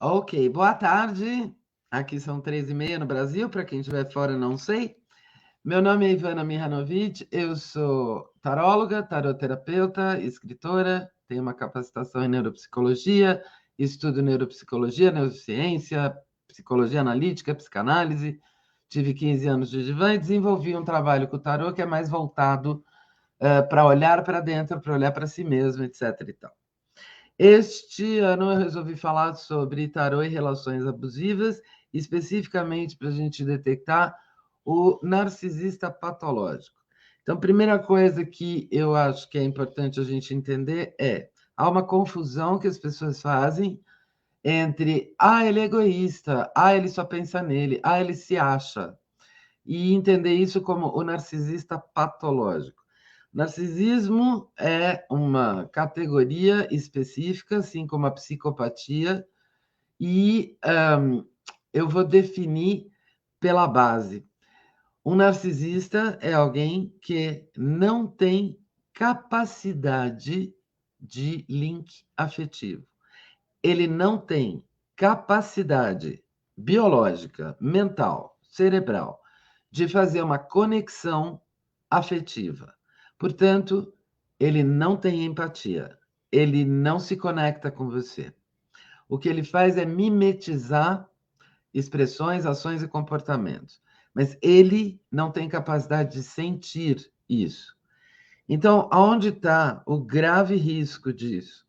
Ok, boa tarde. Aqui são 3h30 no Brasil, para quem estiver fora, não sei. Meu nome é Ivana Mihanovic, eu sou taróloga, taroterapeuta, escritora, tenho uma capacitação em neuropsicologia, estudo neuropsicologia, neurociência, psicologia analítica, psicanálise. Tive 15 anos de divã e desenvolvi um trabalho com o tarô que é mais voltado para olhar para dentro, para olhar para si mesmo, etc. e tal. Este ano eu resolvi falar sobre tarô e relações abusivas, especificamente para a gente detectar o narcisista patológico. Então, primeira coisa que eu acho que é importante a gente entender é: há uma confusão que as pessoas fazem entre ele é egoísta, ele só pensa nele, ele se acha, e entender isso como o narcisista patológico. Narcisismo é uma categoria específica, assim como a psicopatia, e eu vou definir pela base. Um narcisista é alguém que não tem capacidade de link afetivo. Ele não tem capacidade biológica, mental, cerebral, de fazer uma conexão afetiva. Portanto, ele não tem empatia, ele não se conecta com você. O que ele faz é mimetizar expressões, ações e comportamentos, mas ele não tem capacidade de sentir isso. Então, aonde está o grave risco disso?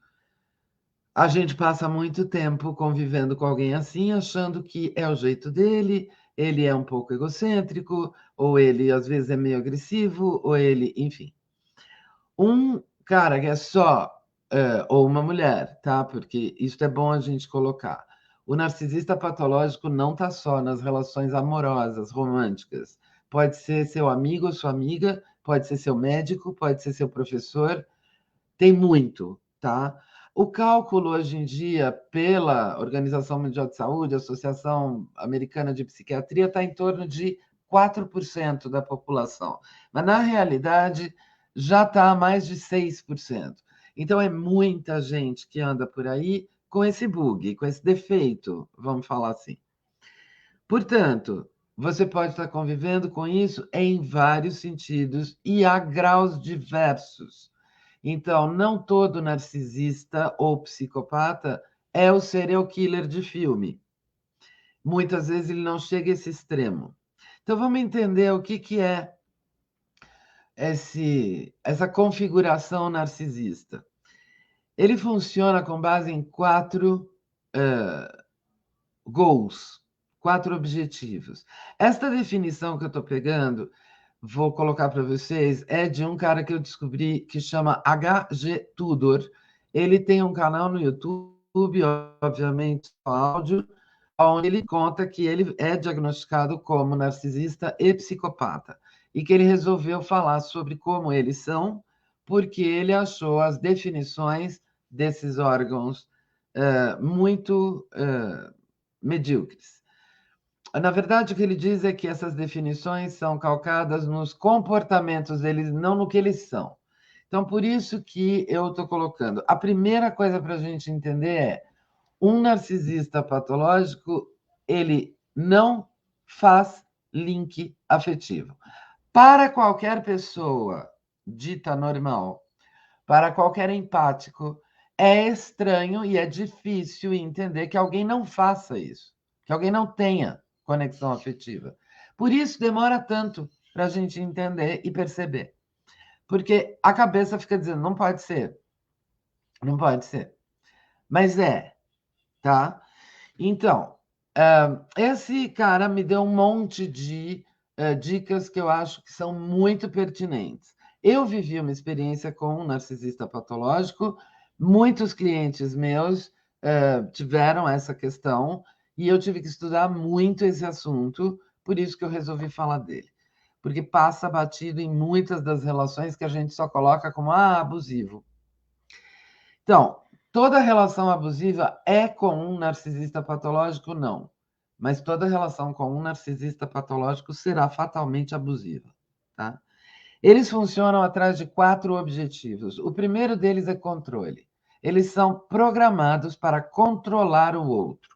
A gente passa muito tempo convivendo com alguém assim, achando que é o jeito dele, ele é um pouco egocêntrico, ou ele às vezes é meio agressivo, ou ele, enfim. Um cara que é só, ou uma mulher, tá? Porque isso é bom a gente colocar. O narcisista patológico não está só nas relações amorosas, românticas. Pode ser seu amigo ou sua amiga, pode ser seu médico, pode ser seu professor, tem muito, tá? O cálculo hoje em dia, pela Organização Mundial de Saúde, Associação Americana de Psiquiatria, está em torno de 4% da população. Mas, na realidade, já está a mais de 6%. Então, é muita gente que anda por aí com esse bug, com esse defeito, vamos falar assim. Portanto, você pode estar convivendo com isso em vários sentidos e a graus diversos. Então, não todo narcisista ou psicopata é o serial killer de filme. Muitas vezes ele não chega a esse extremo. Então, vamos entender o que é essa configuração narcisista. Ele funciona com base em 4 goals, 4 objetivos. Esta definição que eu estou pegando, vou colocar para vocês, é de um cara que eu descobri que chama H.G. Tudor. Ele tem um canal no YouTube, obviamente, áudio, onde ele conta que ele é diagnosticado como narcisista e psicopata, e que ele resolveu falar sobre como eles são, porque ele achou as definições desses órgãos muito medíocres. Na verdade, o que ele diz é que essas definições são calcadas nos comportamentos deles, não no que eles são. Então, por isso que eu estou colocando. A primeira coisa para a gente entender é: um narcisista patológico, ele não faz link afetivo. Para qualquer pessoa dita normal, para qualquer empático, é estranho e é difícil entender que alguém não faça isso, que alguém não tenha conexão afetiva. Por isso demora tanto para a gente entender e perceber. Porque a cabeça fica dizendo, não pode ser, não pode ser. Mas é, tá? Então, esse cara me deu um monte de dicas que eu acho que são muito pertinentes. Eu vivi uma experiência com um narcisista patológico, muitos clientes meus tiveram essa questão e eu tive que estudar muito esse assunto, por isso que eu resolvi falar dele. Porque passa batido em muitas das relações que a gente só coloca como abusivo. Então, toda relação abusiva é com um narcisista patológico? Não. Mas toda relação com um narcisista patológico será fatalmente abusiva, tá? Eles funcionam atrás de 4 objetivos. O primeiro deles é controle. Eles são programados para controlar o outro.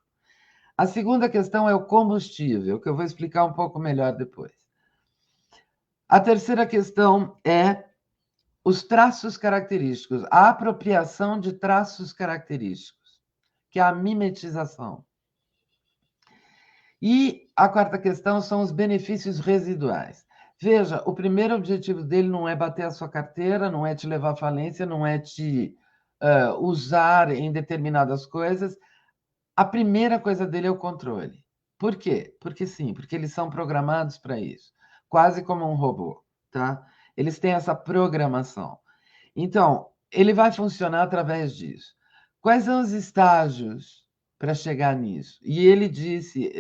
A segunda questão é o combustível, que eu vou explicar um pouco melhor depois. A terceira questão é os traços característicos, a apropriação de traços característicos, que é a mimetização. E a quarta questão são os benefícios residuais. Veja, o primeiro objetivo dele não é bater a sua carteira, não é te levar à falência, não é te usar em determinadas coisas. A primeira coisa dele é o controle. Por quê? Porque sim, porque eles são programados para isso, quase como um robô, tá? Eles têm essa programação. Então, ele vai funcionar através disso. Quais são os estágios para chegar nisso? E ele disse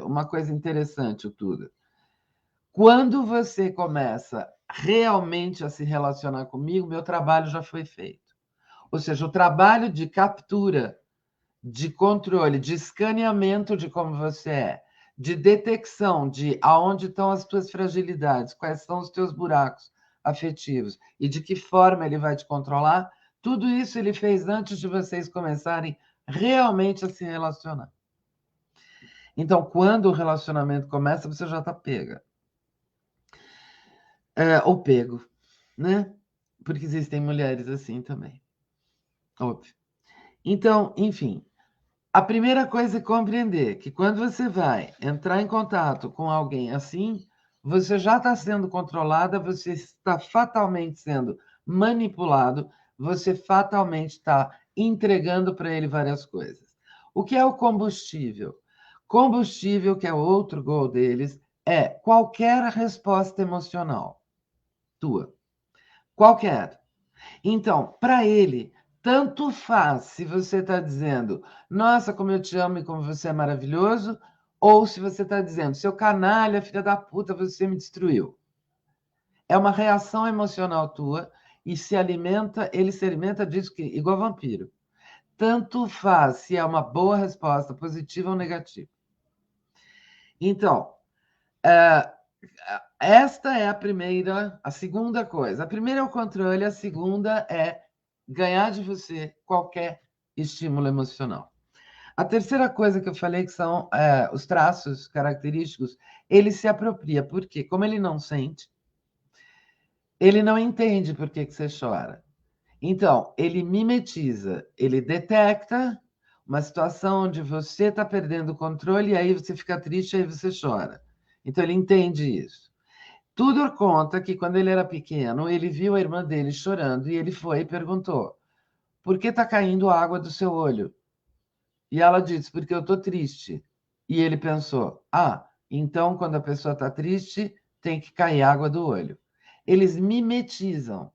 uma coisa interessante, tudo. Quando você começa realmente a se relacionar comigo, meu trabalho já foi feito. Ou seja, o trabalho de captura, de controle, de escaneamento de como você é, de detecção de aonde estão as tuas fragilidades, quais são os teus buracos afetivos e de que forma ele vai te controlar, tudo isso ele fez antes de vocês começarem realmente a se relacionar. Então, quando o relacionamento começa, você já está pega. Ou pego, né? Porque existem mulheres assim também. Óbvio. Então, enfim, a primeira coisa é compreender que quando você vai entrar em contato com alguém assim, você já está sendo controlada, você está fatalmente sendo manipulado, você fatalmente está entregando para ele várias coisas. O que é o combustível? Combustível, que é outro gol deles, é qualquer resposta emocional tua. Qualquer. Então, para ele, tanto faz se você está dizendo, nossa, como eu te amo e como você é maravilhoso, ou se você está dizendo, seu canalha, filha da puta, você me destruiu. É uma reação emocional tua e ele se alimenta disso igual vampiro. Tanto faz se é uma boa resposta, positiva ou negativa. Então, esta é a segunda coisa. A primeira é o controle, a segunda é ganhar de você qualquer estímulo emocional. A terceira coisa que eu falei que são os traços característicos, ele se apropria, porque como ele não sente, ele não entende por que você chora. Então, ele mimetiza, ele detecta uma situação onde você está perdendo o controle e aí você fica triste e aí você chora. Então, ele entende isso. Tudo conta que quando ele era pequeno, ele viu a irmã dele chorando e ele foi e perguntou: por que está caindo água do seu olho? E ela disse: porque eu estou triste. E ele pensou: ah, então quando a pessoa está triste, tem que cair água do olho. Eles mimetizam.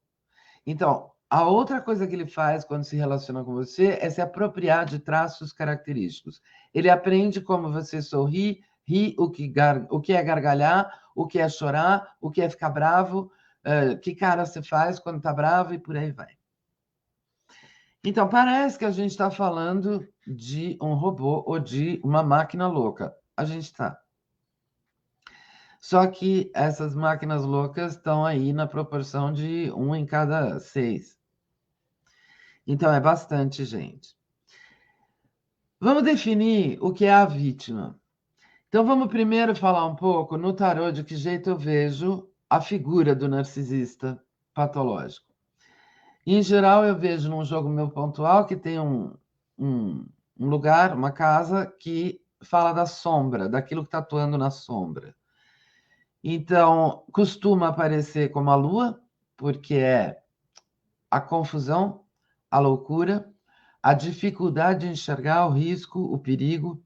Então, a outra coisa que ele faz quando se relaciona com você é se apropriar de traços característicos. Ele aprende como você sorri, ri, o que é gargalhar, o que é chorar, o que é ficar bravo, que cara você faz quando está bravo e por aí vai. Então, parece que a gente está falando de um robô ou de uma máquina louca. A gente está. Só que essas máquinas loucas estão aí na proporção de 1 em cada 6. Então, é bastante gente. Vamos definir o que é a vítima. Então, vamos primeiro falar um pouco no tarô de que jeito eu vejo a figura do narcisista patológico. Em geral, eu vejo num jogo meu pontual que tem um lugar, uma casa, que fala da sombra, daquilo que está atuando na sombra. Então, costuma aparecer como a lua, porque é a confusão, a loucura, a dificuldade de enxergar o risco, o perigo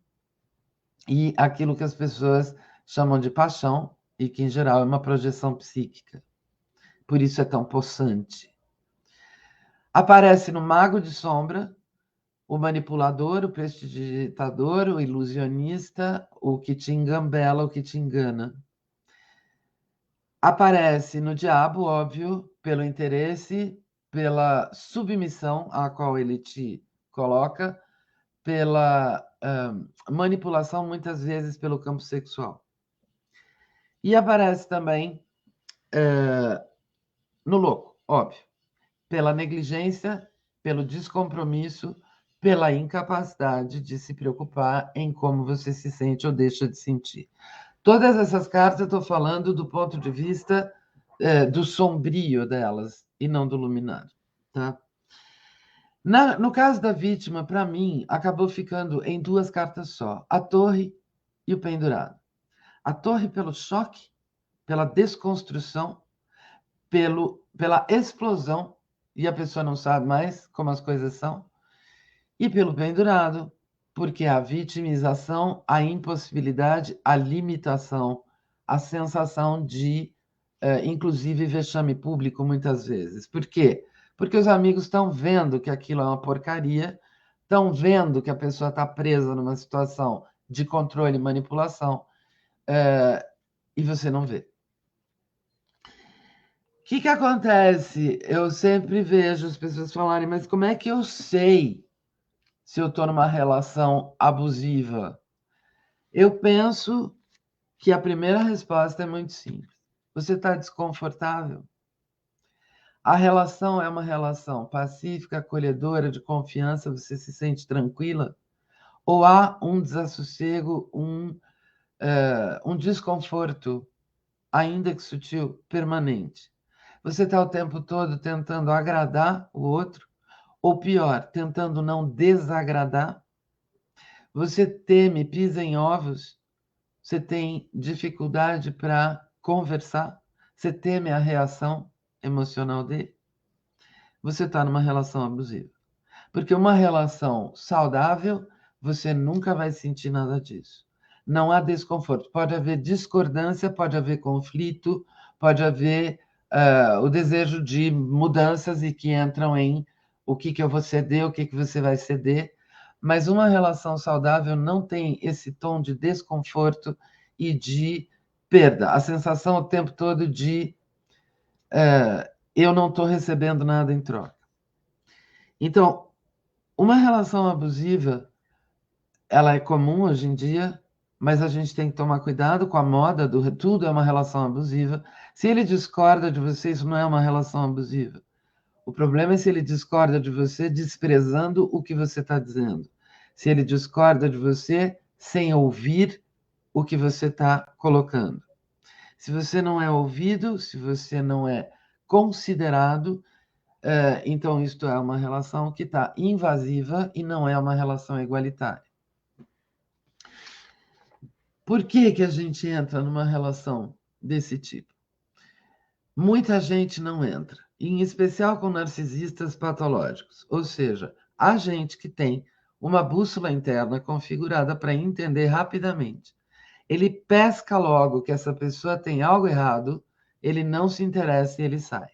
e aquilo que as pessoas chamam de paixão e que, em geral, é uma projeção psíquica. Por isso é tão possante. Aparece no Mago de Sombra, o manipulador, o prestidigitador, o ilusionista, o que te engambela, o que te engana. Aparece no diabo, óbvio, pelo interesse, pela submissão a qual ele te coloca, pela manipulação, muitas vezes pelo campo sexual. E aparece também no louco, óbvio, pela negligência, pelo descompromisso, pela incapacidade de se preocupar em como você se sente ou deixa de sentir. Todas essas cartas eu estou falando do ponto de vista do sombrio delas e não do luminário, tá? No caso da vítima, para mim, acabou ficando em duas cartas só: a torre e o pendurado. A torre pelo choque, pela desconstrução, pela explosão, e a pessoa não sabe mais como as coisas são, e pelo pendurado, porque a vitimização, a impossibilidade, a limitação, a sensação de, inclusive, vexame público muitas vezes. Por quê? Porque os amigos estão vendo que aquilo é uma porcaria, estão vendo que a pessoa está presa numa situação de controle e manipulação, e você não vê. O que acontece? Eu sempre vejo as pessoas falarem, mas como é que eu sei se eu estou numa relação abusiva? Eu penso que a primeira resposta é muito simples. Você está desconfortável? A relação é uma relação pacífica, acolhedora, de confiança, você se sente tranquila? Ou há um desassossego, um desconforto, ainda que sutil, permanente? Você está o tempo todo tentando agradar o outro? Ou pior, tentando não desagradar? Você teme, pisa em ovos? Você tem dificuldade para conversar? Você teme a reação emocional dele? Você está numa relação abusiva. Porque uma relação saudável, você nunca vai sentir nada disso. Não há desconforto. Pode haver discordância, pode haver conflito, pode haver o desejo de mudanças e que entram em o que eu vou ceder, o que você vai ceder. Mas uma relação saudável não tem esse tom de desconforto e de perda. A sensação o tempo todo de eu não estou recebendo nada em troca. Então, uma relação abusiva, ela é comum hoje em dia, mas a gente tem que tomar cuidado com a moda do tudo é uma relação abusiva. Se ele discorda de você, isso não é uma relação abusiva. O problema é se ele discorda de você desprezando o que você está dizendo. Se ele discorda de você sem ouvir o que você está colocando. Se você não é ouvido, se você não é considerado, então isto é uma relação que está invasiva e não é uma relação igualitária. Por que a gente entra numa relação desse tipo? Muita gente não entra, em especial com narcisistas patológicos, ou seja, há gente que tem uma bússola interna configurada para entender rapidamente. Ele pesca logo que essa pessoa tem algo errado, ele não se interessa e ele sai.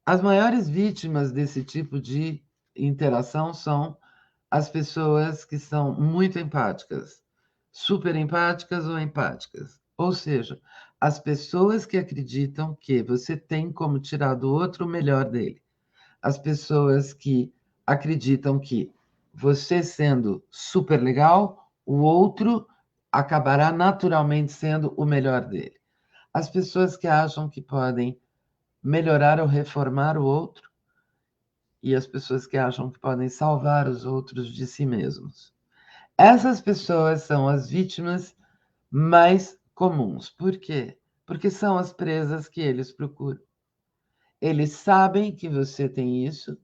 As maiores vítimas desse tipo de interação são as pessoas que são muito empáticas, super empáticas ou empáticas. Ou seja, as pessoas que acreditam que você tem como tirar do outro o melhor dele. As pessoas que acreditam que você sendo super legal, o outro acabará naturalmente sendo o melhor dele. As pessoas que acham que podem melhorar ou reformar o outro e as pessoas que acham que podem salvar os outros de si mesmos. Essas pessoas são as vítimas mais comuns. Por quê? Porque são as presas que eles procuram. Eles sabem que você tem isso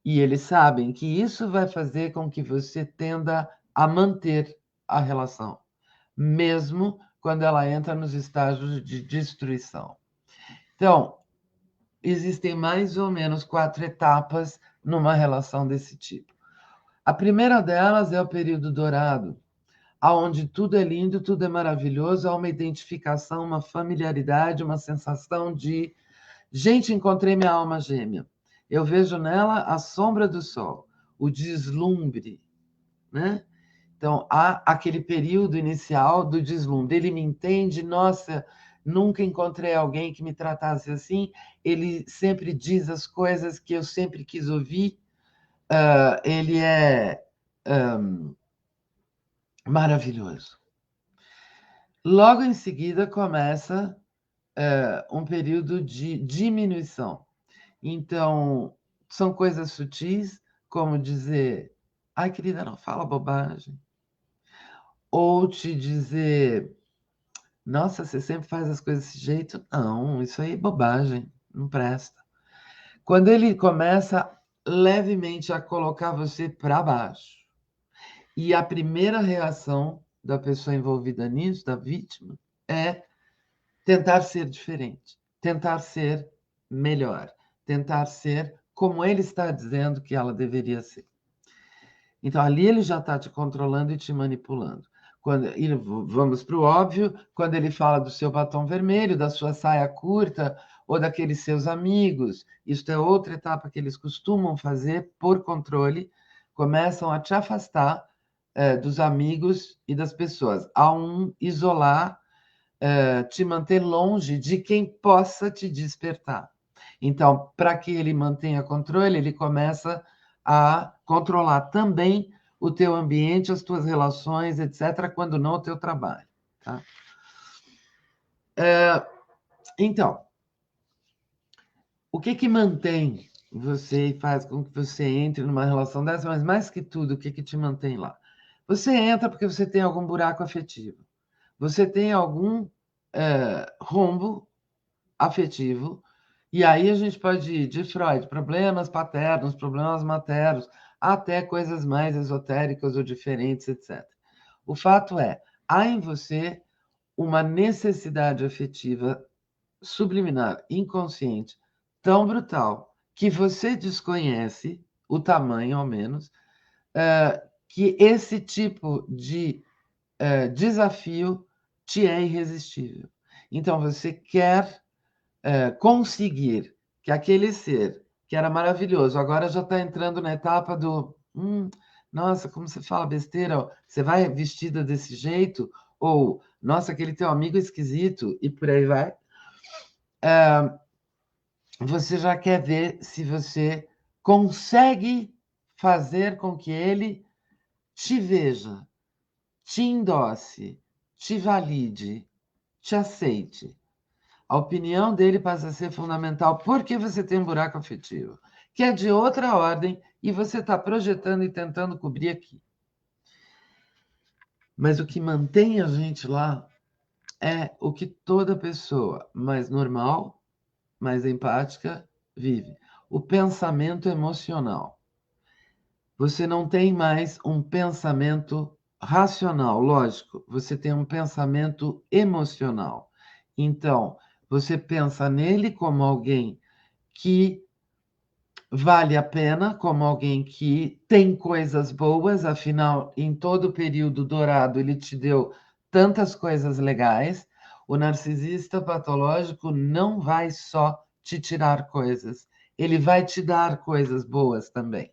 e eles sabem que isso vai fazer com que você tenda a manter a relação, mesmo quando ela entra nos estágios de destruição. Então, existem mais ou menos 4 etapas numa relação desse tipo. A primeira delas é o período dourado, onde tudo é lindo, tudo é maravilhoso, há uma identificação, uma familiaridade, uma sensação de gente, encontrei minha alma gêmea. Eu vejo nela a sombra do sol, o deslumbre, né? Então, há aquele período inicial do deslumbre. Ele me entende, nossa, nunca encontrei alguém que me tratasse assim. Ele sempre diz as coisas que eu sempre quis ouvir. Ele é maravilhoso. Logo em seguida começa um período de diminuição. Então, são coisas sutis, como dizer, ai, querida, não fala bobagem. Ou te dizer, nossa, você sempre faz as coisas desse jeito. Não, isso aí é bobagem, não presta. Quando ele começa levemente a colocar você para baixo, e a primeira reação da pessoa envolvida nisso, da vítima, é tentar ser diferente, tentar ser melhor, tentar ser como ele está dizendo que ela deveria ser. Então, ali ele já está te controlando e te manipulando. Vamos para o óbvio, quando ele fala do seu batom vermelho, da sua saia curta, ou daqueles seus amigos, isso é outra etapa que eles costumam fazer por controle, começam a te afastar dos amigos e das pessoas, a isolar, te manter longe de quem possa te despertar. Então, para que ele mantenha controle, ele começa a controlar também o teu ambiente, as tuas relações, etc., quando não o teu trabalho. Tá? Então, o que mantém você e faz com que você entre numa relação dessa, mas mais que tudo, o que te mantém lá? Você entra porque você tem algum buraco afetivo. Você tem algum rombo afetivo. E aí a gente pode ir de Freud, problemas paternos, problemas maternos, até coisas mais esotéricas ou diferentes, etc. O fato é, há em você uma necessidade afetiva subliminar, inconsciente, tão brutal, que você desconhece o tamanho, ao menos, que esse tipo de desafio te é irresistível. Então, você quer conseguir que aquele ser que era maravilhoso, agora já está entrando na etapa do nossa, como você fala besteira, você vai vestida desse jeito, ou nossa, aquele teu amigo esquisito, e por aí vai. Você já quer ver se você consegue fazer com que ele te veja, te endosse, te valide, te aceite. A opinião dele passa a ser fundamental porque você tem um buraco afetivo, que é de outra ordem, e você está projetando e tentando cobrir aqui. Mas o que mantém a gente lá é o que toda pessoa mais normal, mais empática, vive. O pensamento emocional. Você não tem mais um pensamento racional, lógico, você tem um pensamento emocional. Então, você pensa nele como alguém que vale a pena, como alguém que tem coisas boas, afinal, em todo o período dourado, ele te deu tantas coisas legais. O narcisista patológico não vai só te tirar coisas, ele vai te dar coisas boas também.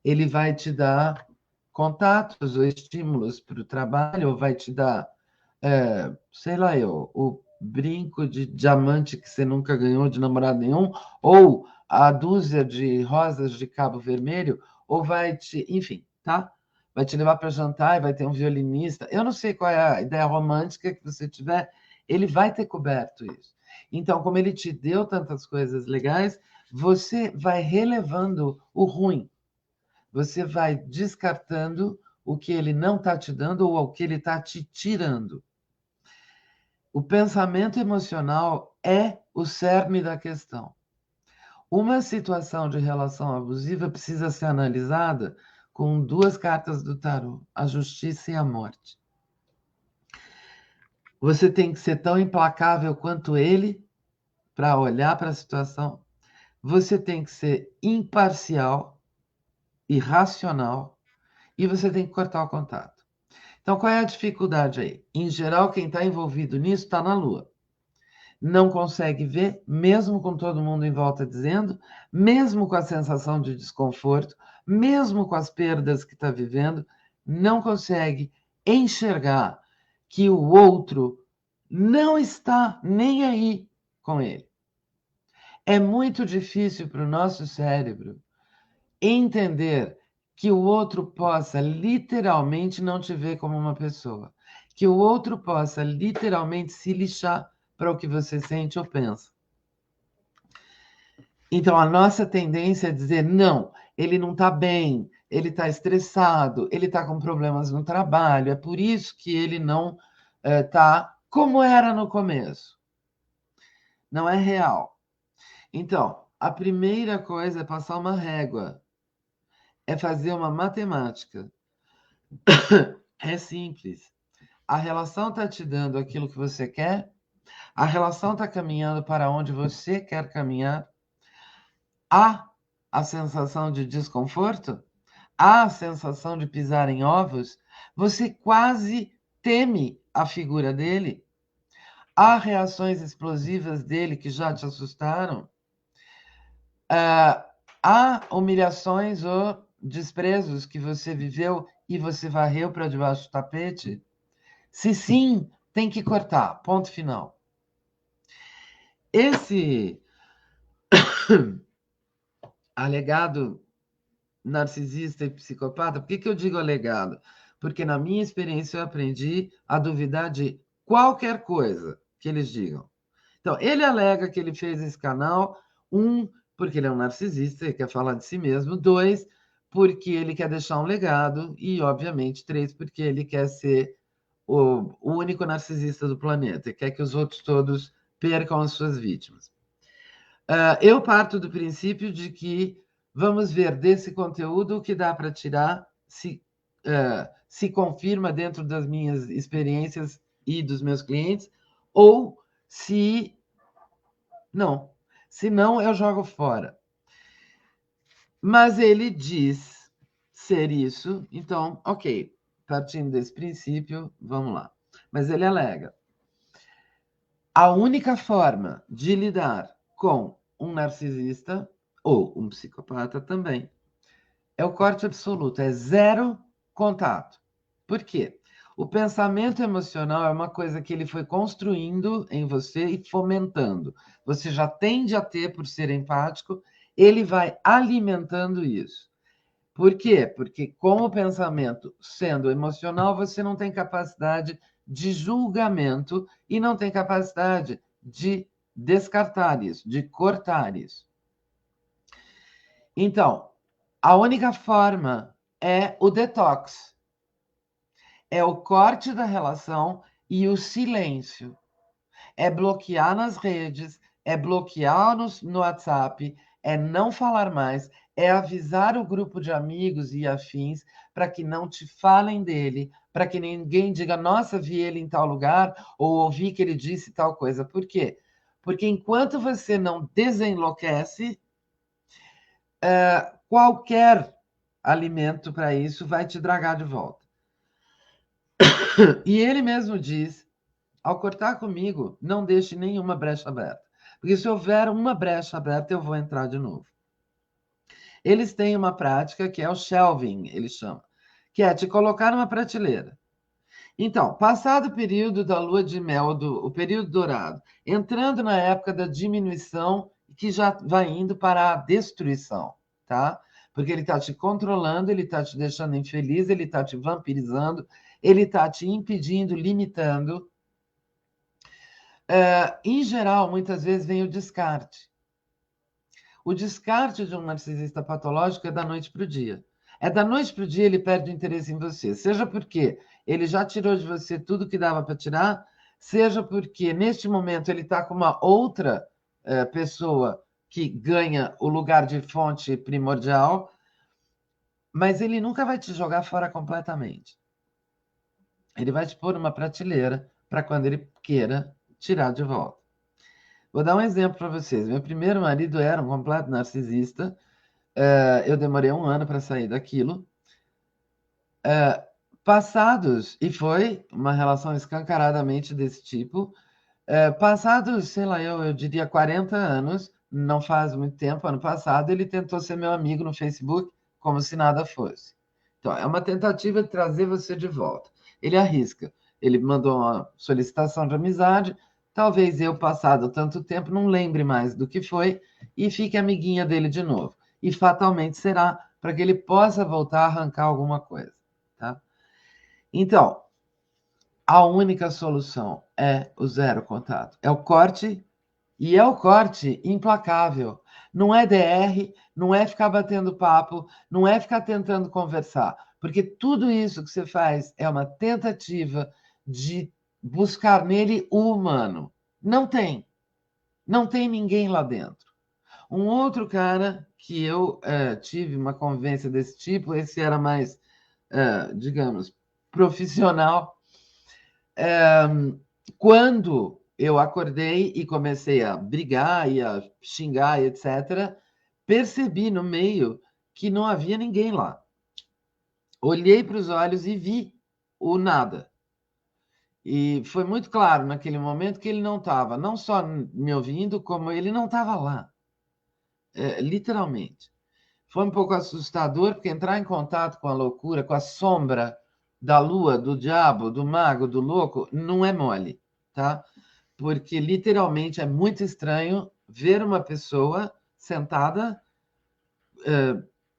Ele vai te dar contatos ou estímulos para o trabalho, ou vai te dar, sei lá o brinco de diamante que você nunca ganhou de namorado nenhum, ou a dúzia de rosas de Cabo Vermelho, ou vai te, enfim, tá? Vai te levar para jantar e vai ter um violinista. Eu não sei qual é a ideia romântica que você tiver, ele vai ter coberto isso. Então, como ele te deu tantas coisas legais, você vai relevando o ruim. Você vai descartando o que ele não está te dando ou o que ele está te tirando. O pensamento emocional é o cerne da questão. Uma situação de relação abusiva precisa ser analisada com duas cartas do tarô, a justiça e a morte. Você tem que ser tão implacável quanto ele para olhar para a situação. Você tem que ser imparcial e racional. E você tem que cortar o contato. Então, qual é a dificuldade aí? Em geral, quem está envolvido nisso está na Lua. Não consegue ver, mesmo com todo mundo em volta dizendo, mesmo com a sensação de desconforto, mesmo com as perdas que está vivendo, não consegue enxergar que o outro não está nem aí com ele. É muito difícil para o nosso cérebro entender que o outro possa literalmente não te ver como uma pessoa, que o outro possa literalmente se lixar para o que você sente ou pensa. Então, a nossa tendência é dizer, não, ele não está bem, ele está estressado, ele está com problemas no trabalho, é por isso que ele não está como era no começo. Não é real. Então, a primeira coisa é passar uma régua, é fazer uma matemática. É simples. A relação está te dando aquilo que você quer, a relação está caminhando para onde você quer caminhar, há a sensação de desconforto, há a sensação de pisar em ovos, você quase teme a figura dele, há reações explosivas dele que já te assustaram, há humilhações ou desprezos que você viveu e você varreu para debaixo do tapete? Se sim, tem que cortar, ponto final. Esse alegado narcisista e psicopata, por que eu digo alegado? Porque na minha experiência eu aprendi a duvidar de qualquer coisa que eles digam. Então, ele alega que ele fez esse canal, porque ele é um narcisista e quer falar de si mesmo, 2, porque ele quer deixar um legado, e, obviamente, 3, porque ele quer ser o único narcisista do planeta e quer que os outros todos percam as suas vítimas. Eu parto do princípio de que vamos ver desse conteúdo o que dá para tirar, se confirma dentro das minhas experiências e dos meus clientes, ou se não. Se não, eu jogo fora. Mas ele diz ser isso, então, ok, partindo desse princípio, vamos lá. Mas ele alega: a única forma de lidar com um narcisista, ou um psicopata também, é o corte absoluto, é zero contato. Por quê? O pensamento emocional é uma coisa que ele foi construindo em você e fomentando. Você já tende a ter por ser empático, ele vai alimentando isso. Por quê? Porque com o pensamento sendo emocional, você não tem capacidade de julgamento e não tem capacidade de descartar isso, de cortar isso. Então, a única forma é o detox. É o corte da relação e o silêncio. É bloquear nas redes, é bloquear no WhatsApp, é não falar mais, é avisar o grupo de amigos e afins para que não te falem dele, para que ninguém diga, nossa, vi ele em tal lugar, ou ouvi que ele disse tal coisa. Por quê? Porque enquanto você não desenlouquece, qualquer alimento para isso vai te dragar de volta. E ele mesmo diz, ao cortar comigo, não deixe nenhuma brecha aberta. Porque se houver uma brecha aberta, eu vou entrar de novo. Eles têm uma prática que é o shelving, eles chamam, que é te colocar numa prateleira. Então, passado o período da lua de mel, o período dourado, entrando na época da diminuição, que já vai indo para a destruição, tá? Porque ele está te controlando, ele está te deixando infeliz, ele está te vampirizando, ele está te impedindo, limitando. Em geral, muitas vezes vem o descarte. O descarte de um narcisista patológico é da noite para o dia. É da noite para o dia ele perde o interesse em você, seja porque ele já tirou de você tudo que dava para tirar, seja porque neste momento ele está com uma outra pessoa que ganha o lugar de fonte primordial, mas ele nunca vai te jogar fora completamente. Ele vai te pôr numa prateleira para quando ele queira tirar de volta. Vou dar um exemplo para vocês. Meu primeiro marido era um completo narcisista. Eu demorei 1 ano para sair daquilo. Passados, e foi uma relação escancaradamente desse tipo, passados, sei lá, eu diria 40 anos, não faz muito tempo, ano passado, ele tentou ser meu amigo no Facebook, como se nada fosse. Então, é uma tentativa de trazer você de volta. Ele arrisca. Ele mandou uma solicitação de amizade, talvez eu, passado tanto tempo, não lembre mais do que foi e fique amiguinha dele de novo. E fatalmente será para que ele possa voltar a arrancar alguma coisa, tá? Então, a única solução é o zero contato, é o corte E é o corte implacável. Não é DR, não é ficar batendo papo, não é ficar tentando conversar, porque tudo isso que você faz é uma tentativa de buscar nele o humano. Não tem. Não tem ninguém lá dentro. Um outro cara que eu tive uma convivência desse tipo, esse era mais, digamos, profissional. Quando eu acordei e comecei a brigar e a xingar, etc., percebi no meio que não havia ninguém lá. Olhei para os olhos e vi o nada. E foi muito claro naquele momento que ele não estava, não só me ouvindo, como ele não estava lá. Literalmente. Foi um pouco assustador, porque entrar em contato com a loucura, com a sombra da lua, do diabo, do mago, do louco, não é mole, tá? Porque literalmente é muito estranho ver uma pessoa sentada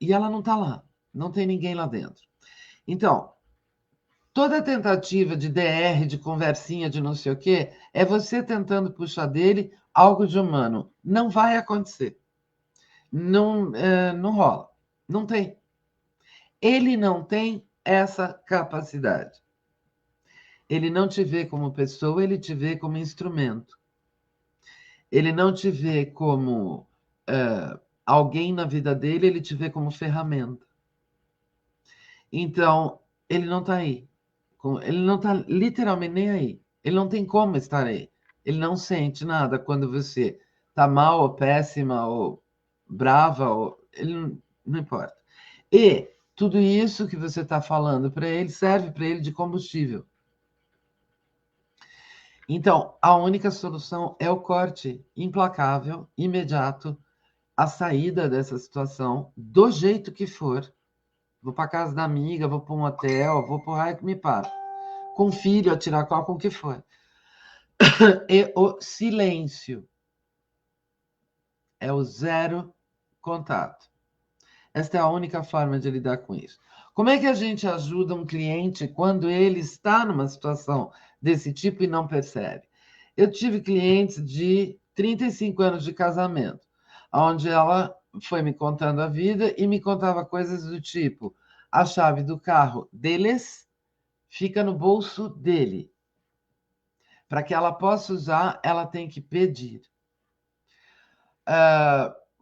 e ela não está lá, não tem ninguém lá dentro. Então, toda tentativa de DR, de conversinha, de não sei o quê, é você tentando puxar dele algo de humano. Não vai acontecer. Não, não rola. Não tem. Ele não tem essa capacidade. Ele não te vê como pessoa, ele te vê como instrumento. Ele não te vê como alguém na vida dele, ele te vê como ferramenta. Então, ele não está aí. Ele não está literalmente nem aí. Ele não tem como estar aí. Ele não sente nada quando você está mal, ou péssima, ou brava, ele não importa. E tudo isso que você está falando para ele serve para ele de combustível. Então, a única solução é o corte implacável, imediato, a saída dessa situação, do jeito que for. Vou para casa da amiga, vou para um hotel, vou para o raio que me para. Com filho, a tirar qual, com o que for. E o silêncio é o zero contato. Esta é a única forma de lidar com isso. Como é que a gente ajuda um cliente quando ele está numa situação desse tipo e não percebe? Eu tive clientes de 35 anos de casamento, onde ela foi me contando a vida e me contava coisas do tipo: a chave do carro deles fica no bolso dele. Para que ela possa usar, ela tem que pedir.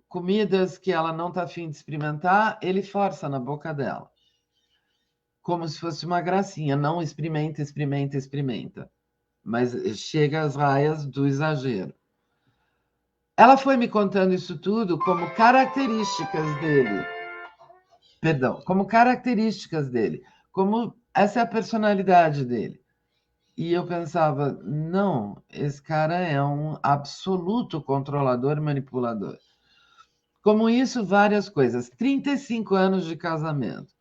Comidas que ela não está afim de experimentar, ele força na boca dela. Como se fosse uma gracinha. Não experimenta, experimenta, experimenta. Mas chega às raias do exagero. Ela foi me contando isso tudo como características dele. Perdão, como características dele. Como essa é a personalidade dele. E eu pensava, não, esse cara é um absoluto controlador e manipulador. Como isso, várias coisas. 35 anos de casamento.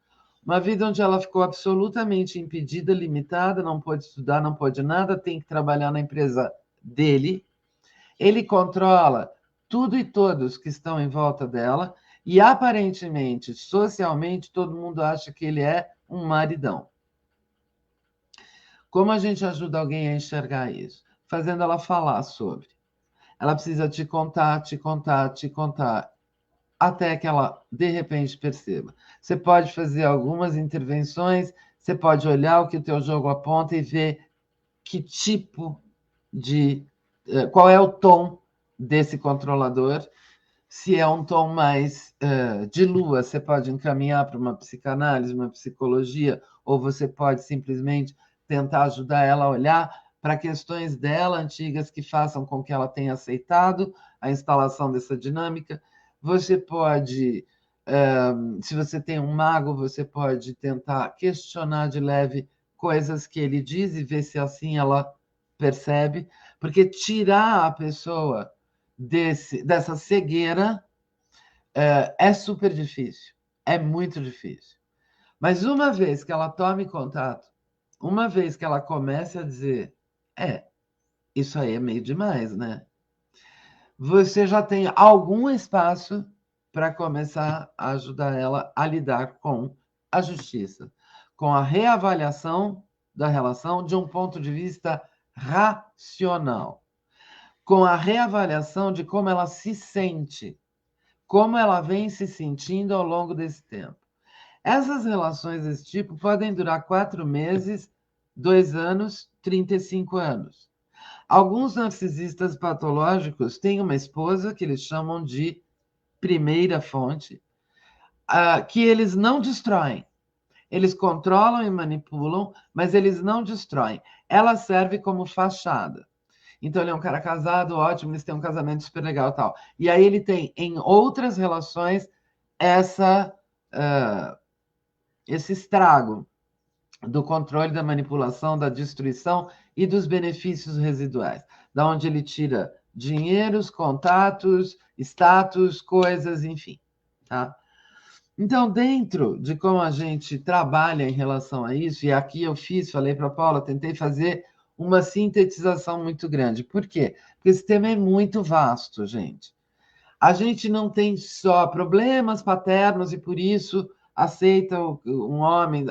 Uma vida onde ela ficou absolutamente impedida, limitada, não pode estudar, não pode nada, tem que trabalhar na empresa dele. Ele controla tudo e todos que estão em volta dela e, aparentemente, socialmente, todo mundo acha que ele é um maridão. Como a gente ajuda alguém a enxergar isso? Fazendo ela falar sobre. Ela precisa te contar, te contar, te contar, até que ela, de repente, perceba. Você pode fazer algumas intervenções, você pode olhar o que o teu jogo aponta e ver que tipo de... qual é o tom desse controlador. Se é um tom mais de lua, você pode encaminhar para uma psicanálise, uma psicologia, ou você pode simplesmente tentar ajudar ela a olhar para questões dela antigas que façam com que ela tenha aceitado a instalação dessa dinâmica. Você pode, se você tem um mago, você pode tentar questionar de leve coisas que ele diz e ver se assim ela percebe, porque tirar a pessoa dessa cegueira é super difícil, é muito difícil. Mas uma vez que ela tome contato, uma vez que ela comece a dizer, isso aí é meio demais, né? Você já tem algum espaço para começar a ajudar ela a lidar com a justiça, com a reavaliação da relação de um ponto de vista racional. com a reavaliação de como ela se sente, como ela vem se sentindo ao longo desse tempo. Essas relações desse tipo podem durar 4 meses, 2 anos, 35 anos. Alguns narcisistas patológicos têm uma esposa que eles chamam de primeira fonte, que eles não destroem. Eles controlam e manipulam, mas eles não destroem. Ela serve como fachada. Então, ele é um cara casado, ótimo, eles têm um casamento super legal e tal. E aí ele tem, em outras relações, esse estrago do controle, da manipulação, da destruição e dos benefícios residuais, da onde ele tira dinheiros, contatos, status, coisas, enfim. Tá? Então, dentro de como a gente trabalha em relação a isso, e aqui eu falei para a Paula, tentei fazer uma sintetização muito grande. Por quê? Porque esse tema é muito vasto, gente. A gente não tem só problemas paternos e por isso aceita um homem.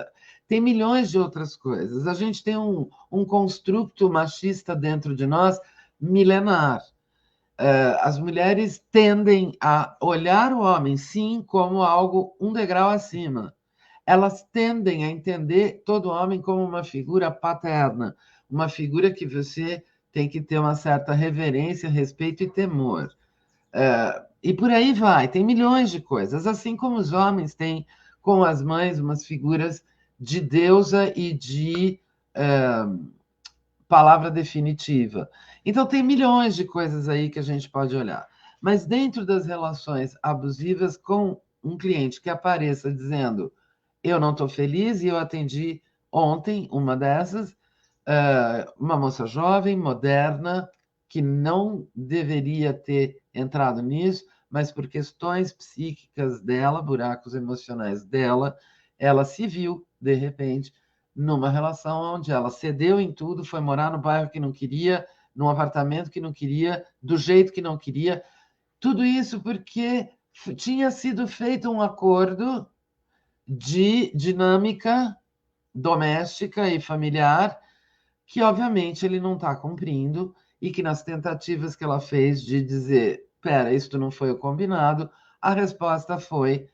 Tem milhões de outras coisas. A gente tem um construto machista dentro de nós milenar. As mulheres tendem a olhar o homem, sim, como algo um degrau acima. Elas tendem a entender todo homem como uma figura paterna, uma figura que você tem que ter uma certa reverência, respeito e temor. E por aí vai, tem milhões de coisas, assim como os homens têm com as mães umas figuras de deusa e de palavra definitiva. Então, tem milhões de coisas aí que a gente pode olhar. Mas dentro das relações abusivas com um cliente que apareça dizendo eu não estou feliz, e eu atendi ontem uma dessas, uma moça jovem, moderna, que não deveria ter entrado nisso, mas por questões psíquicas dela, buracos emocionais dela, ela se viu, de repente, numa relação onde ela cedeu em tudo, foi morar no bairro que não queria, num apartamento que não queria, do jeito que não queria. Tudo isso porque tinha sido feito um acordo de dinâmica doméstica e familiar que, obviamente, ele não está cumprindo e que nas tentativas que ela fez de dizer, pera, isso não foi o combinado, a resposta foi,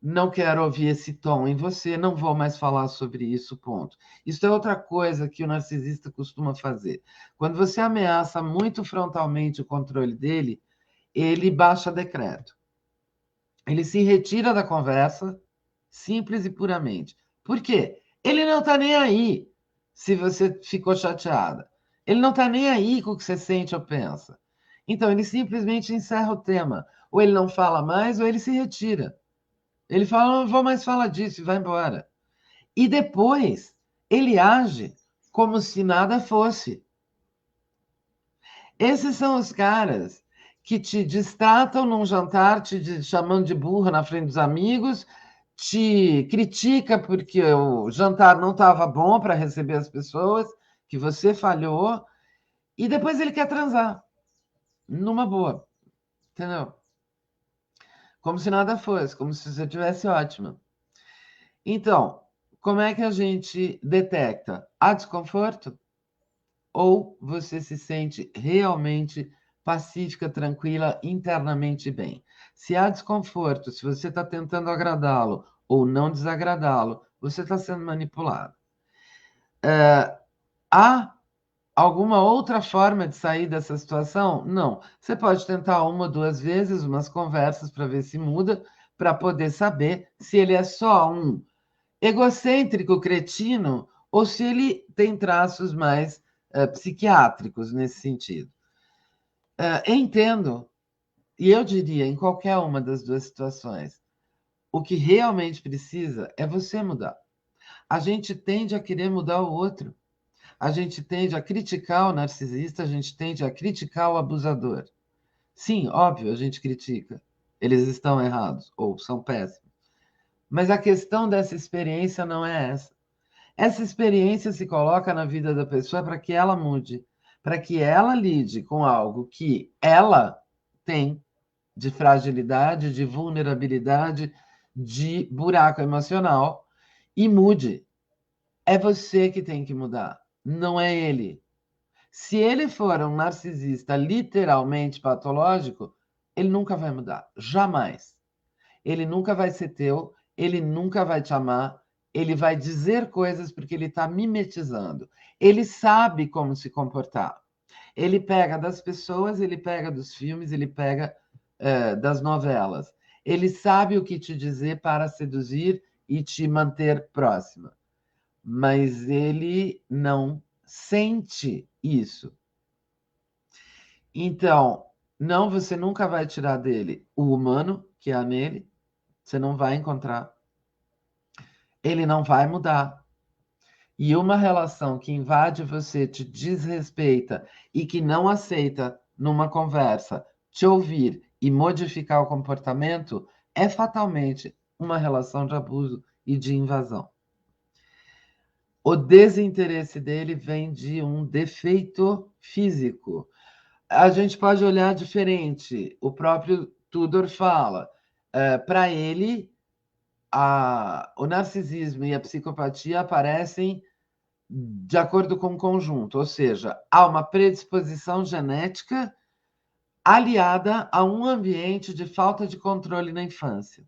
não quero ouvir esse tom em você, não vou mais falar sobre isso, ponto. Isso é outra coisa que o narcisista costuma fazer. Quando você ameaça muito frontalmente o controle dele, ele baixa decreto. Ele se retira da conversa, simples e puramente. Por quê? Ele não está nem aí se você ficou chateada. Ele não está nem aí com o que você sente ou pensa. Então, ele simplesmente encerra o tema. Ou ele não fala mais, ou ele se retira. Ele fala, não vou mais falar disso, e vai embora. E depois, ele age como se nada fosse. Esses são os caras que te distratam num jantar, chamando de burra na frente dos amigos, te critica porque o jantar não estava bom para receber as pessoas, que você falhou, e depois ele quer transar, numa boa, entendeu? Como se nada fosse, como se você tivesse ótima. Então, como é que a gente detecta? Há desconforto? Ou você se sente realmente pacífica, tranquila, internamente bem? Se há desconforto, se você está tentando agradá-lo ou não desagradá-lo, você está sendo manipulado. Há alguma outra forma de sair dessa situação? Não. Você pode tentar uma ou duas vezes, umas conversas para ver se muda, para poder saber se ele é só um egocêntrico cretino ou se ele tem traços mais psiquiátricos nesse sentido. Entendo, e eu diria, em qualquer uma das duas situações, o que realmente precisa é você mudar. A gente tende a querer mudar o outro. A gente tende a criticar o narcisista, a gente tende a criticar o abusador. Sim, óbvio, a gente critica. Eles estão errados ou são péssimos. Mas a questão dessa experiência não é essa. Essa experiência se coloca na vida da pessoa para que ela mude, para que ela lide com algo que ela tem de fragilidade, de vulnerabilidade, de buraco emocional e mude. É você que tem que mudar, não é ele. Se ele for um narcisista literalmente patológico, ele nunca vai mudar, jamais. Ele nunca vai ser teu, ele nunca vai te amar, ele vai dizer coisas porque ele está mimetizando. Ele sabe como se comportar. Ele pega das pessoas, ele pega dos filmes, ele pega das novelas. Ele sabe o que te dizer para seduzir e te manter próxima. Mas ele não sente isso. Então, não, você nunca vai tirar dele o humano que há nele, você não vai encontrar. Ele não vai mudar. E uma relação que invade você, te desrespeita e que não aceita numa conversa te ouvir e modificar o comportamento é fatalmente uma relação de abuso e de invasão. O desinteresse dele vem de um defeito físico. A gente pode olhar diferente. O próprio Tudor fala, para ele, o narcisismo e a psicopatia aparecem de acordo com o conjunto, ou seja, há uma predisposição genética aliada a um ambiente de falta de controle na infância.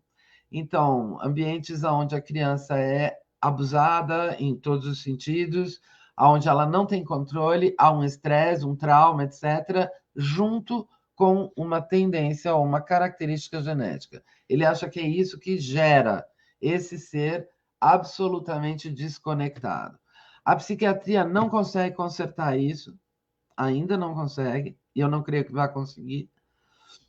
Então, ambientes onde a criança é abusada em todos os sentidos, onde ela não tem controle, há um estresse, um trauma, etc., junto com uma tendência ou uma característica genética. Ele acha que é isso que gera esse ser absolutamente desconectado. A psiquiatria não consegue consertar isso, ainda não consegue, e eu não creio que vá conseguir.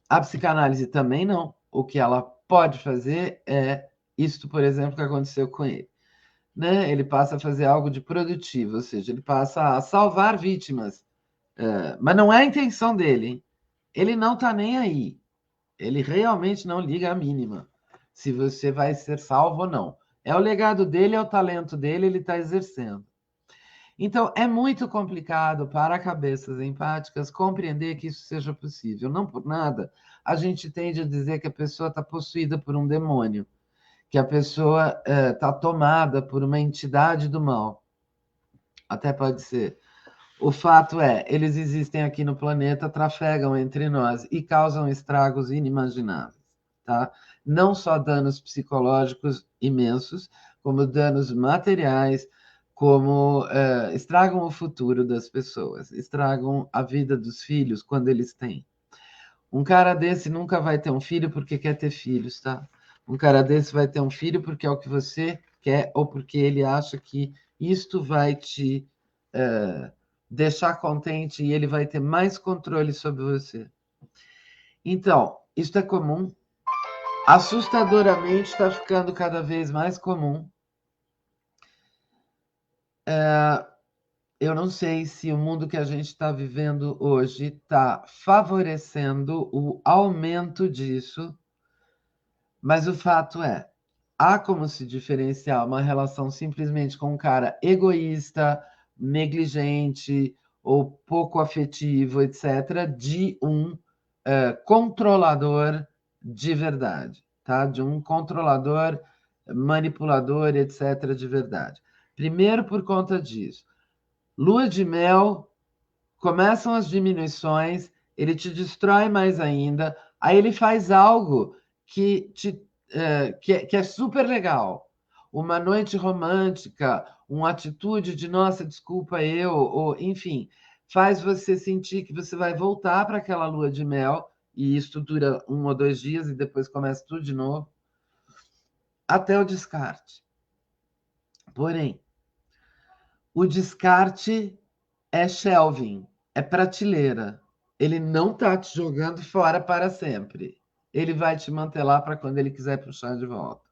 A psicanálise também não. O que ela pode fazer é isto, por exemplo, que aconteceu com ele. Né? Ele passa a fazer algo de produtivo, ou seja, ele passa a salvar vítimas. Mas não é a intenção dele. Hein? Ele não está nem aí. Ele realmente não liga a mínima se você vai ser salvo ou não. É o legado dele, é o talento dele, ele está exercendo. Então, é muito complicado para cabeças empáticas compreender que isso seja possível. Não por nada, a gente tende a dizer que a pessoa está possuída por um demônio, que a pessoa está tomada por uma entidade do mal. Até pode ser. O fato é, eles existem aqui no planeta, trafegam entre nós e causam estragos inimagináveis, tá? Não só danos psicológicos imensos, como danos materiais, como estragam o futuro das pessoas, estragam a vida dos filhos quando eles têm. Um cara desse nunca vai ter um filho porque quer ter filhos, tá? Um cara desse vai ter um filho porque é o que você quer ou porque ele acha que isto vai te deixar contente e ele vai ter mais controle sobre você. Então, isso é comum. Assustadoramente está ficando cada vez mais comum. Eu não sei se o mundo que a gente está vivendo hoje está favorecendo o aumento disso, mas o fato é, há como se diferenciar uma relação simplesmente com um cara egoísta, negligente ou pouco afetivo, etc., de um controlador de verdade, tá? De um controlador, manipulador, etc., de verdade. Primeiro, por conta disso. Lua de mel, começam as diminuições, ele te destrói mais ainda, aí ele faz algo que é super legal. Uma noite romântica, uma atitude de nossa, desculpa eu, ou enfim, faz você sentir que você vai voltar para aquela lua de mel, e isso dura 1 ou 2 dias e depois começa tudo de novo, até o descarte. Porém, o descarte é shelving, é prateleira. Ele não está te jogando fora para sempre. Ele vai te manter lá para quando ele quiser puxar de volta.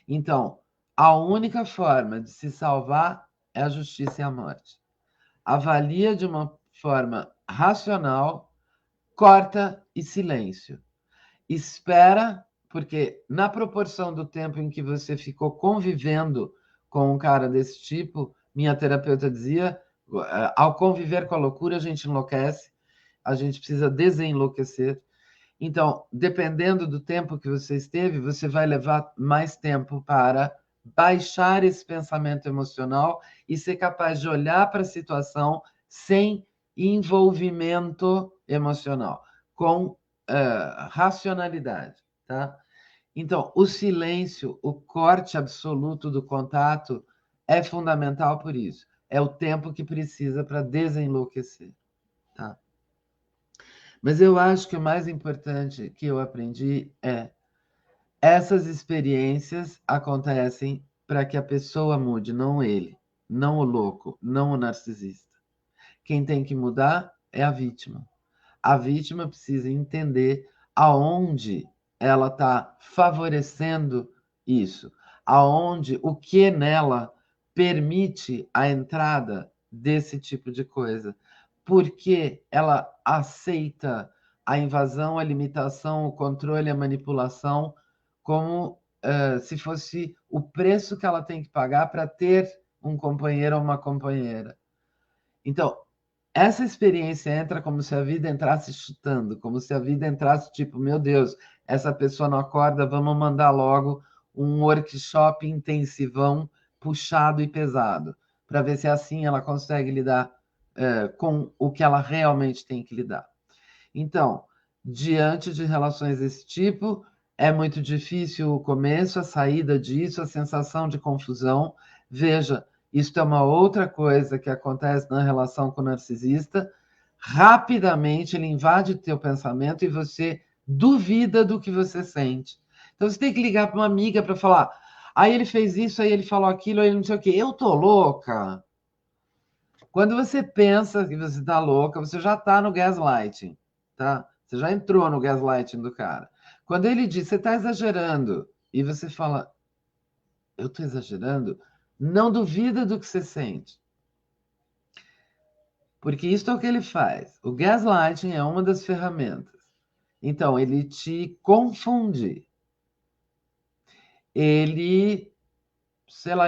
Então, a única forma de se salvar é a justiça e a morte. Avalia de uma forma racional, corta e silêncio. Espera, porque na proporção do tempo em que você ficou convivendo com um cara desse tipo, minha terapeuta dizia, ao conviver com a loucura, a gente enlouquece, a gente precisa desenlouquecer. Então, dependendo do tempo que você esteve, você vai levar mais tempo para baixar esse pensamento emocional e ser capaz de olhar para a situação sem envolvimento emocional, com racionalidade, tá? Então, o silêncio, o corte absoluto do contato é fundamental por isso. É o tempo que precisa para desenlouquecer, tá? Mas eu acho que o mais importante que eu aprendi é essas experiências acontecem para que a pessoa mude, não ele, não o louco, não o narcisista. Quem tem que mudar é a vítima. A vítima precisa entender aonde ela está favorecendo isso, aonde o que nela permite a entrada desse tipo de coisa, porque ela aceita a invasão, a limitação, o controle, a manipulação como se fosse o preço que ela tem que pagar para ter um companheiro ou uma companheira. Então, essa experiência entra como se a vida entrasse chutando, como se a vida entrasse tipo, meu Deus, essa pessoa não acorda, vamos mandar logo um workshop intensivão, puxado e pesado, para ver se assim ela consegue lidar com o que ela realmente tem que lidar. Então, diante de relações desse tipo, é muito difícil o começo, a saída disso, a sensação de confusão. Veja, isso é uma outra coisa que acontece na relação com o narcisista. Rapidamente ele invade teu pensamento e você duvida do que você sente. Então você tem que ligar para uma amiga para falar: aí ele fez isso, aí ele falou aquilo, aí ele não sei o quê. Eu tô louca. Quando você pensa que você está louca, você já está no gaslighting, tá? Você já entrou no gaslighting do cara. Quando ele diz, você está exagerando, e você fala, eu estou exagerando, não duvida do que você sente. Porque isso é o que ele faz. O gaslighting é uma das ferramentas. Então, ele te confunde. Ele, sei lá,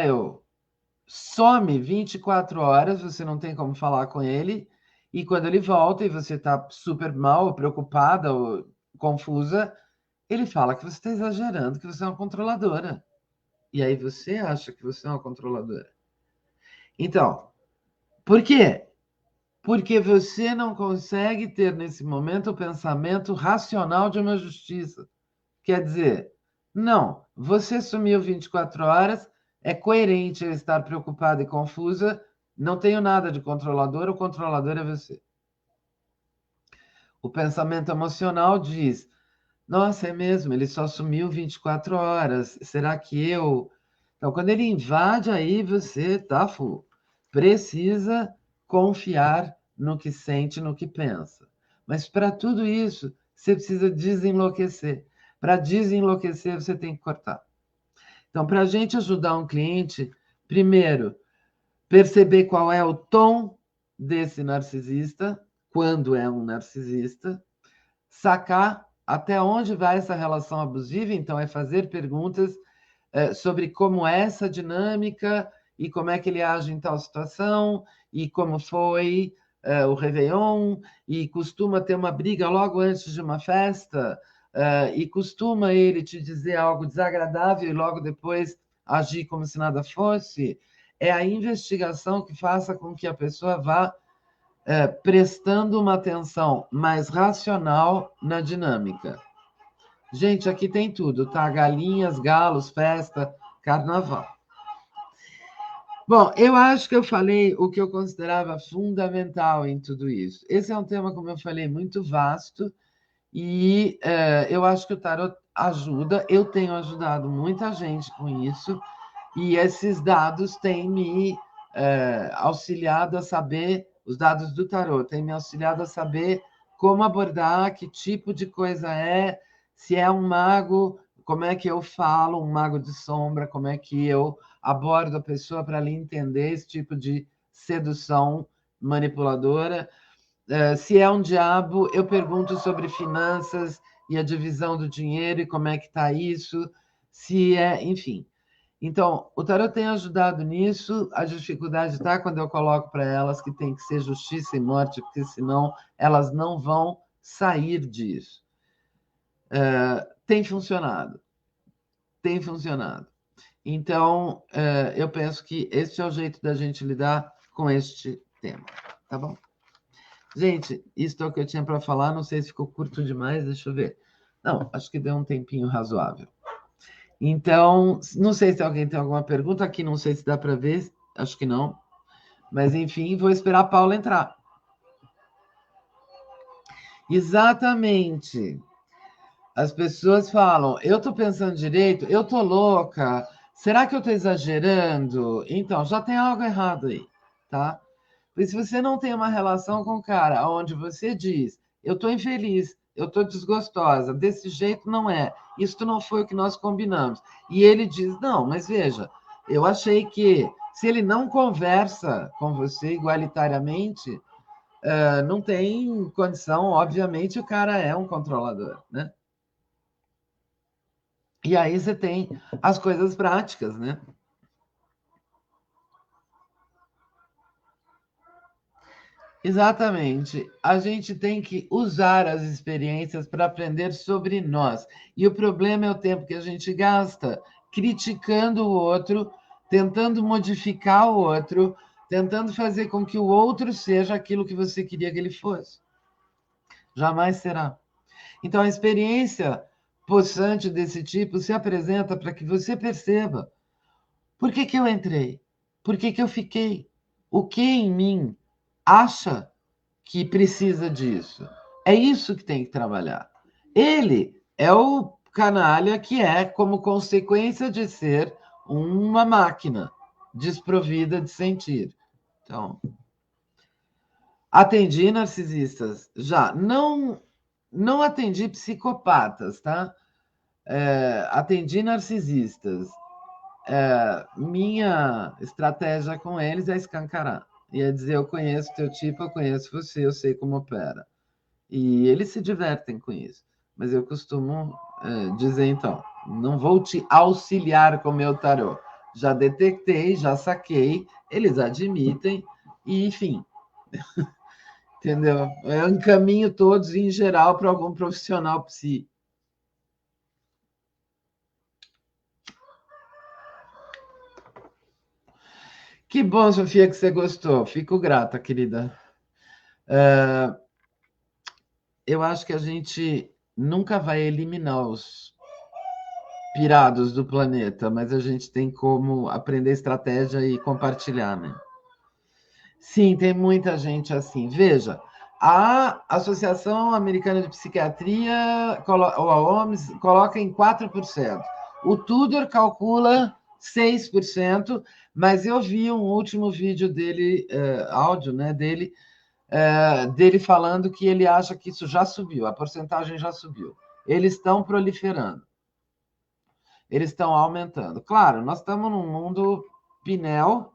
some 24 horas, você não tem como falar com ele, e quando ele volta e você está super mal, preocupada ou confusa, ele fala que você está exagerando, que você é uma controladora. E aí você acha que você é uma controladora. Então, por quê? Porque você não consegue ter nesse momento o pensamento racional de uma justiça. Quer dizer, não, você sumiu 24 horas, é coerente eu estar preocupada e confusa, não tenho nada de controlador, o controlador é você. O pensamento emocional diz, nossa, é mesmo, ele só sumiu 24 horas, será que eu... Então, quando ele invade aí, você, tá, precisa confiar no que sente, no que pensa. Mas para tudo isso, você precisa desenlouquecer. Para desenlouquecer, você tem que cortar. Então, para a gente ajudar um cliente, primeiro, perceber qual é o tom desse narcisista, quando é um narcisista, sacar até onde vai essa relação abusiva, então é fazer perguntas sobre como é essa dinâmica e como é que ele age em tal situação e como foi o Réveillon e costuma ter uma briga logo antes de uma festa e costuma ele te dizer algo desagradável e logo depois agir como se nada fosse. É a investigação que faça com que a pessoa vá prestando uma atenção mais racional na dinâmica. Gente, aqui tem tudo, tá? Galinhas, galos, festa, carnaval. Bom, eu acho que eu falei o que eu considerava fundamental em tudo isso. Esse é um tema, como eu falei, muito vasto e eu acho que o tarot ajuda. Eu tenho ajudado muita gente com isso e esses dados têm me auxiliado a saber, os dados do tarot têm me auxiliado a saber como abordar, que tipo de coisa é, se é um mago, como é que eu falo, um mago de sombra, como é que eu abordo a pessoa para ela entender esse tipo de sedução manipuladora. Se é um diabo, eu pergunto sobre finanças e a divisão do dinheiro e como é que está isso, se é, enfim. Então, o tarot tem ajudado nisso. A dificuldade está quando eu coloco para elas que tem que ser justiça e morte, porque senão elas não vão sair disso. Tem funcionado. Tem funcionado. Então, eu penso que este é o jeito da gente lidar com este tema. Tá bom? Gente, isso é o que eu tinha para falar. Não sei se ficou curto demais. Deixa eu ver. Não, acho que deu um tempinho razoável. Então, não sei se alguém tem alguma pergunta aqui. Não sei se dá para ver. Acho que não. Mas, enfim, vou esperar a Paula entrar. Exatamente. As pessoas falam, eu estou pensando direito, eu estou louca, será que eu estou exagerando? Então, já tem algo errado aí, tá? Porque se você não tem uma relação com o cara onde você diz, eu estou infeliz, eu estou desgostosa, desse jeito não é, isso não foi o que nós combinamos. E ele diz, não, mas veja, eu achei que se ele não conversa com você igualitariamente, não tem condição, obviamente o cara é um controlador, né? E aí você tem as coisas práticas, né? Exatamente. A gente tem que usar as experiências para aprender sobre nós. E o problema é o tempo que a gente gasta criticando o outro, tentando modificar o outro, tentando fazer com que o outro seja aquilo que você queria que ele fosse. Jamais será. Então, a experiência possante desse tipo se apresenta para que você perceba por que que eu entrei, por que que eu fiquei, o que em mim acha que precisa disso. É isso que tem que trabalhar. Ele é o canalha que é como consequência de ser uma máquina desprovida de sentir. Então, atendi narcisistas, já não atendi psicopatas, tá? Atendi narcisistas. Minha estratégia com eles é escancarar. E é dizer, eu conheço teu tipo, eu conheço você, eu sei como opera. E eles se divertem com isso. Mas eu costumo dizer, então, não vou te auxiliar com o meu tarô. Já detectei, já saquei, eles admitem, e enfim, entendeu? Eu encaminho todos, em geral, para algum profissional psi. Que bom, Sofia, que você gostou. Fico grata, querida. Eu acho que a gente nunca vai eliminar os pirados do planeta, mas a gente tem como aprender estratégia e compartilhar, né? Sim, tem muita gente assim. Veja, a Associação Americana de Psiquiatria, ou a OMS, coloca em 4%. O Tudor calcula 6%, mas eu vi um último vídeo dele, áudio, né, dele falando que ele acha que isso já subiu, a porcentagem já subiu. Eles estão proliferando, eles estão aumentando. Claro, nós estamos num mundo pinel,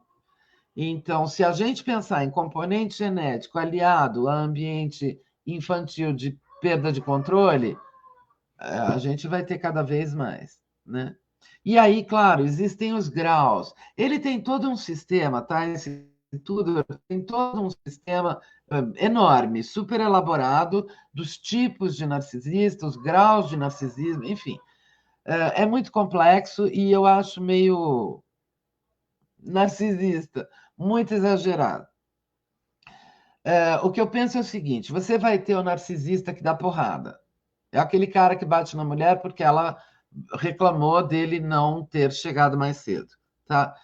então, se a gente pensar em componente genético aliado a ambiente infantil de perda de controle, a gente vai ter cada vez mais, né? E aí, claro, existem os graus. Ele tem todo um sistema, tá? Esse tudo tem todo um sistema enorme, super elaborado dos tipos de narcisista, os graus de narcisismo, enfim. É muito complexo e eu acho meio narcisista, muito exagerado. O que eu penso é o seguinte: você vai ter o narcisista que dá porrada. É aquele cara que bate na mulher porque ela reclamou dele não ter chegado mais cedo, tá?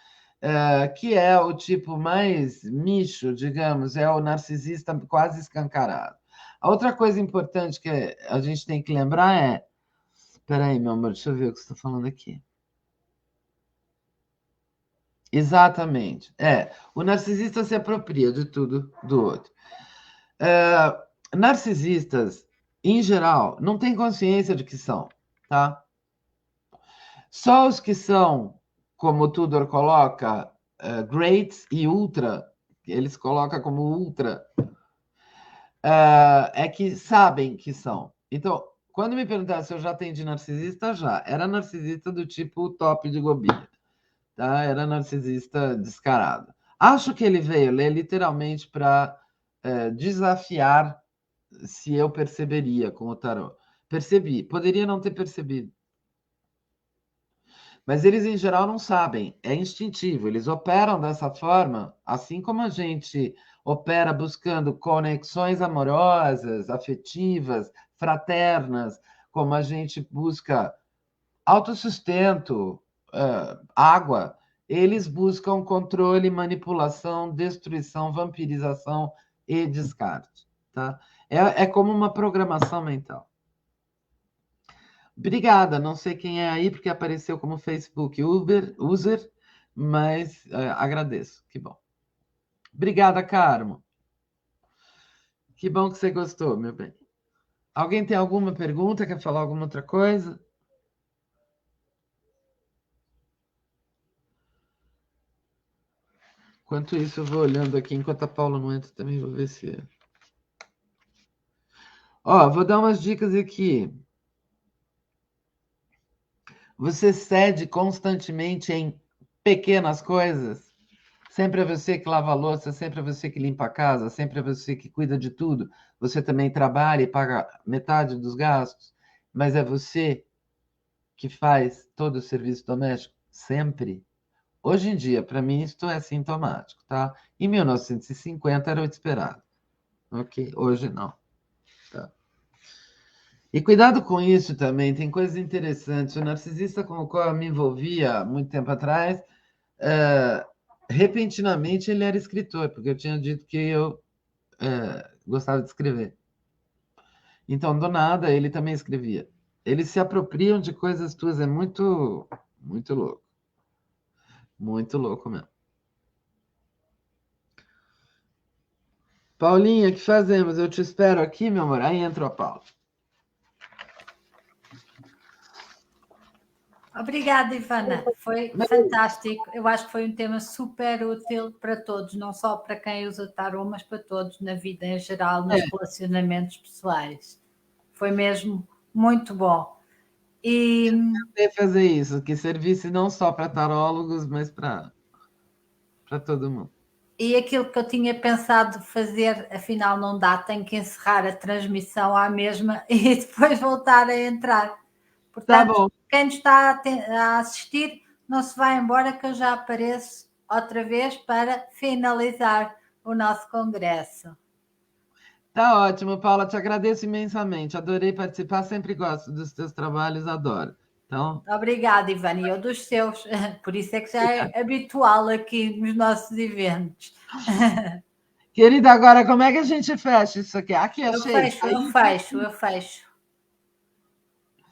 Que é o tipo mais nicho, digamos, é o narcisista quase escancarado. A outra coisa importante que a gente tem que lembrar é. Espera aí, meu amor, deixa eu ver o que você está falando aqui. Exatamente. O narcisista se apropria de tudo do outro. Narcisistas, em geral, não têm consciência de que são, tá? Só os que são, como o Tudor coloca, greats e ultra, eles colocam como ultra, é que sabem que são. Então, quando me perguntaram se eu já atendi narcisista, já. Era narcisista do tipo top de Gobia, tá? Era narcisista descarado. Acho que ele veio ler literalmente para desafiar se eu perceberia com o tarô. Percebi. Poderia não ter percebido. Mas eles, em geral, não sabem, é instintivo, eles operam dessa forma, assim como a gente opera buscando conexões amorosas, afetivas, fraternas, como a gente busca autossustento, água, eles buscam controle, manipulação, destruição, vampirização e descarte. Tá? É como uma programação mental. Obrigada, não sei quem é aí, porque apareceu como Facebook user, mas agradeço, que bom. Obrigada, Carmo. Que bom que você gostou, meu bem. Alguém tem alguma pergunta? Quer falar alguma outra coisa? Enquanto isso, eu vou olhando aqui, enquanto a Paula não entra também, vou ver se... Ó, vou dar umas dicas aqui. Você cede constantemente em pequenas coisas? Sempre é você que lava a louça, sempre é você que limpa a casa, sempre é você que cuida de tudo. Você também trabalha e paga metade dos gastos, mas é você que faz todo o serviço doméstico? Sempre. Hoje em dia, para mim, isto é sintomático, tá? Em 1950 era o esperado. Ok? Hoje não. Tá? E cuidado com isso também, tem coisas interessantes. O narcisista com o qual eu me envolvia muito tempo atrás, repentinamente ele era escritor, porque eu tinha dito que eu gostava de escrever. Então, do nada, ele também escrevia. Eles se apropriam de coisas tuas, é muito, muito louco. Muito louco mesmo. Paulinha, o que fazemos? Eu te espero aqui, meu amor. Aí entra a Paula. Obrigada, Ivana. Foi fantástico. Eu acho que foi um tema super útil para todos, não só para quem usa tarô, mas para todos na vida em geral, nos relacionamentos pessoais. Foi mesmo muito bom. E fazer isso, que servisse não só para tarólogos, mas para todo mundo. E aquilo que eu tinha pensado fazer, afinal não dá, tenho que encerrar a transmissão à mesma e depois voltar a entrar. Portanto, Tá bom. quem nos está a assistir, não se vai embora que eu já apareço outra vez para finalizar o nosso congresso. Tá ótimo, Paula, te agradeço imensamente. Adorei participar, sempre gosto dos teus trabalhos, adoro. Então... Obrigada, Ivana, e eu dos seus. Por isso é que já é habitual aqui nos nossos eventos. Querida, agora como é que a gente fecha isso aqui? Aqui achei. Eu fecho.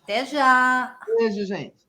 Até já. Beijo, gente.